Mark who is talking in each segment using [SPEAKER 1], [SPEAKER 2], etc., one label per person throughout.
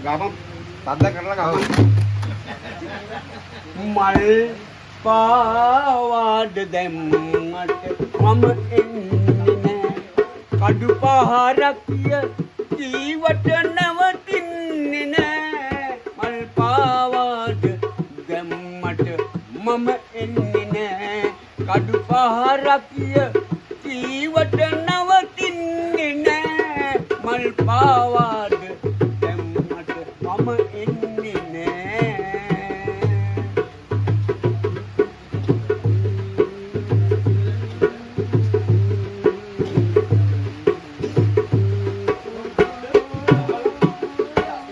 [SPEAKER 1] ගමන් තද්ද කරලා ගමන්
[SPEAKER 2] මල් පාවාඩ දැම්මට මම එන්නේ නෑ කඩු පහරක්ය ජීවට නවතින්නේ නෑ මල් පාවාඩ දැම්මට මම එන්නේ නෑ කඩු පහරක්ය ජීවට නවතින්නේ නෑ මල් පාවාඩ දැම්මට මම එන්නේ නෑ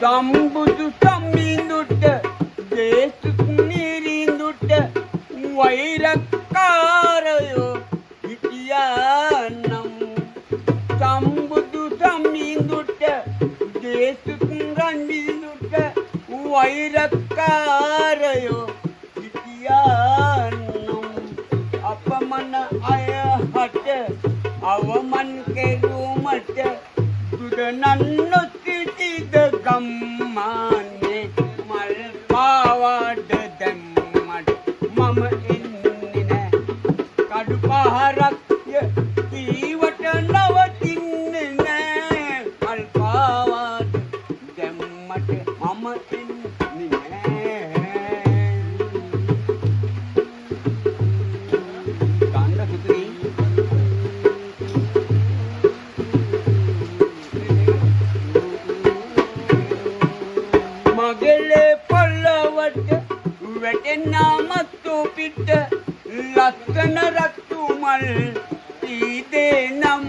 [SPEAKER 2] සම්බුදු සම්මිඳුට දේශුත් නිරිඳුට වෛරකාරයෝ හිටියානම් සම්බුදු සම්මිඳුට දේශුත් රන්බිඳුට වෛරකාරයෝ හිටියානම් අපමණ අය හට අවමන් කෙරුමට දුදනන් නොසිටිද ගම්මානේ මල් පාවාඩ දැම්මට මම එන්නේ නෑ කඩු පහරක්ය ජීවට නවතින්නේ නෑ මල් පාවාඩ දැම්මට මම එන්නේ නෑ ගන්න පුතුනි මගලේ පොළවට වැටෙනාමතු පිට ලස්සන රතු මල් ඊදේ නම්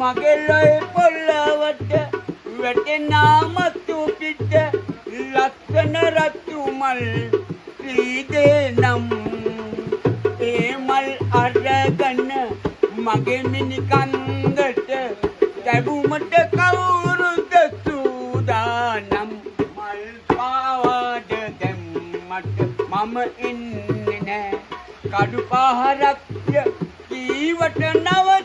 [SPEAKER 2] මගලේ පොළවට වැටෙනාමතු පිට ලස්සන රතු මල් ඊදේ නම් ඒ මල් අරගෙන මගේ මිනි කන්දට ලැබුමට කවුරුද සූදානම් මල් පාවාඩ දැම්මට මම එන්නේ නෑ කඩු පහරක්ය ජීවට නව